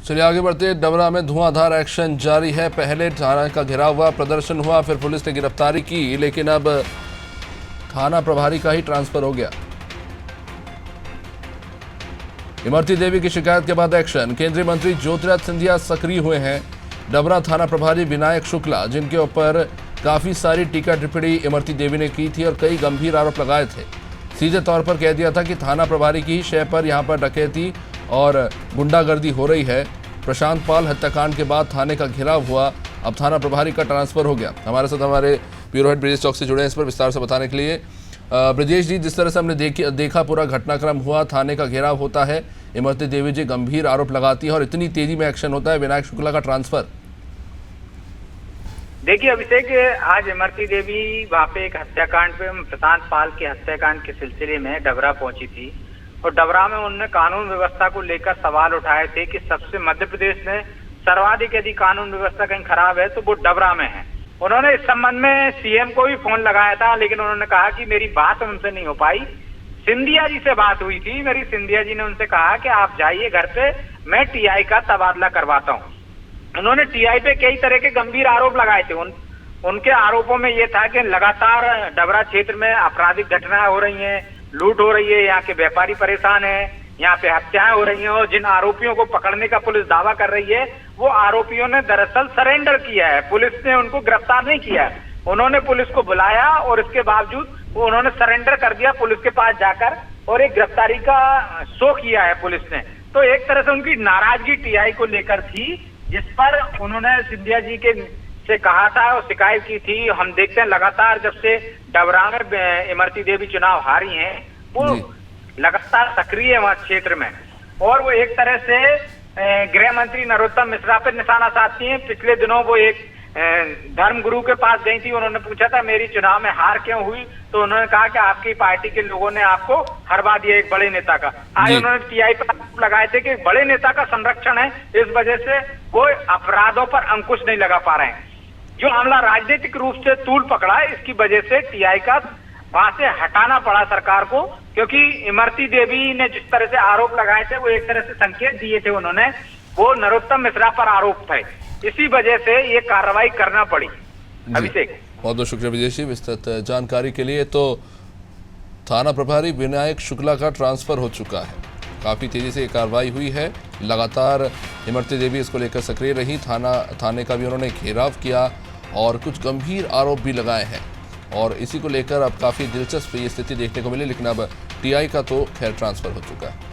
चलिए आगे बढ़ते। डबरा में धुआंधार एक्शन जारी है। पहले थाना का घेराव हुआ, प्रदर्शन हुआ, फिर पुलिस ने गिरफ्तारी की, लेकिन अब थाना प्रभारी का ही ट्रांसफर हो गया। इमरती देवी की शिकायत के बाद एक्शन। केंद्रीय मंत्री ज्योतिरादित्य सिंधिया सक्रिय हुए हैं। डबरा थाना प्रभारी विनायक शुक्ला, जिनके ऊपर काफी सारी टीका टिप्पणी इमरती देवी ने की थी और कई गंभीर आरोप लगाए थे, सीधे तौर पर कह दिया था कि थाना प्रभारी की ही शय पर यहां पर डकैती और गुंडागर्दी हो रही है। प्रशांत पाल हत्याकांड के बाद थाने का घेराव हुआ, अब थाना प्रभारी का ट्रांसफर हो गया। हमारे साथ हमारे ब्यूरो हेड ब्रिजेश चौक से जुड़े हैं इस पर विस्तार से बताने के लिए। ब्रिजेश जी, जिस तरह से हमने देखा पूरा घटनाक्रम हुआ, थाने का घेराव होता है, इमरती देवी जी गंभीर आरोप लगाती है और इतनी तेजी में एक्शन होता है, विनायक शुक्ला का ट्रांसफर। देखिए अभिषेक, आज इमरती देवी वहाँ पे एक हत्याकांड पे, प्रशांत पाल के हत्याकांड के सिलसिले में डबरा पहुंची थी और डबरा में उन्होंने कानून व्यवस्था को लेकर सवाल उठाए थे कि सबसे मध्य प्रदेश में सर्वाधिक यदि कानून व्यवस्था कहीं खराब है तो वो डबरा में है। उन्होंने इस संबंध में सीएम को भी फोन लगाया था, लेकिन उन्होंने कहा कि मेरी बात उनसे नहीं हो पाई। सिंधिया जी से बात हुई थी मेरी, सिंधिया जी ने उनसे कहा कि आप जाइए घर पे, मैं टीआई का तबादला करवाता हूँ। उन्होंने टीआई पे कई तरह के गंभीर आरोप लगाए थे। उनके आरोपों में ये था कि लगातार डबरा क्षेत्र में आपराधिक घटनाएं हो रही हैं, लूट हो रही है, यहाँ के व्यापारी परेशान हैं, यहाँ पे हत्याएं हो रही हैं और जिन आरोपियों को पकड़ने का पुलिस दावा कर रही है वो आरोपियों ने दरअसल सरेंडर किया है, पुलिस ने उनको गिरफ्तार नहीं किया है। उन्होंने पुलिस को बुलाया और इसके बावजूद वो उन्होंने सरेंडर कर दिया पुलिस के पास जाकर, और एक गिरफ्तारी का शो किया है पुलिस ने। तो एक तरह से उनकी नाराजगी टीआई को लेकर थी, जिस पर उन्होंने सिंधिया जी के से कहा था और शिकायत की थी। हम देखते हैं लगातार जब से डबरा में इमरती देवी चुनाव हारी हैं, वो लगातार सक्रिय है वहां क्षेत्र में, और वो एक तरह से गृह मंत्री नरोत्तम मिश्रा पर निशाना साधती हैं। पिछले दिनों वो एक धर्म गुरु के पास गई थी, उन्होंने पूछा था मेरी चुनाव में हार क्यों हुई, तो उन्होंने कहा कि आपकी पार्टी के लोगों ने आपको हरवा दिया एक बड़े नेता का। आज उन्होंने टीआई पर आरोप लगाए थे कि एक बड़े नेता का संरक्षण है, इस वजह से वो अपराधों पर अंकुश नहीं लगा पा रहे हैं। जो मामला राजनीतिक रूप से तूल पकड़ा है, इसकी वजह से टीआई का वहां से हटाना पड़ा सरकार को, क्योंकि इमरती देवी ने जिस तरह से आरोप लगाए थे वो एक तरह से संकेत दिए थे उन्होंने, वो नरोत्तम मिश्रा पर आरोप थे, इसी वजह से ये कार्रवाई करना पड़ी। अभिषेक, बहुत बहुत शुक्रिया विजय जी विस्तृत जानकारी के लिए। तो थाना प्रभारी विनायक शुक्ला का ट्रांसफर हो चुका है, काफी तेजी से कार्रवाई हुई है, लगातार इमरती देवी इसको लेकर सक्रिय रही, थाने का भी उन्होंने घेराव किया और कुछ गंभीर आरोप भी लगाए हैं, और इसी को लेकर अब काफी दिलचस्प ये स्थिति देखने को मिली। लेकिन अब टीआई का तो खैर ट्रांसफर हो चुका है।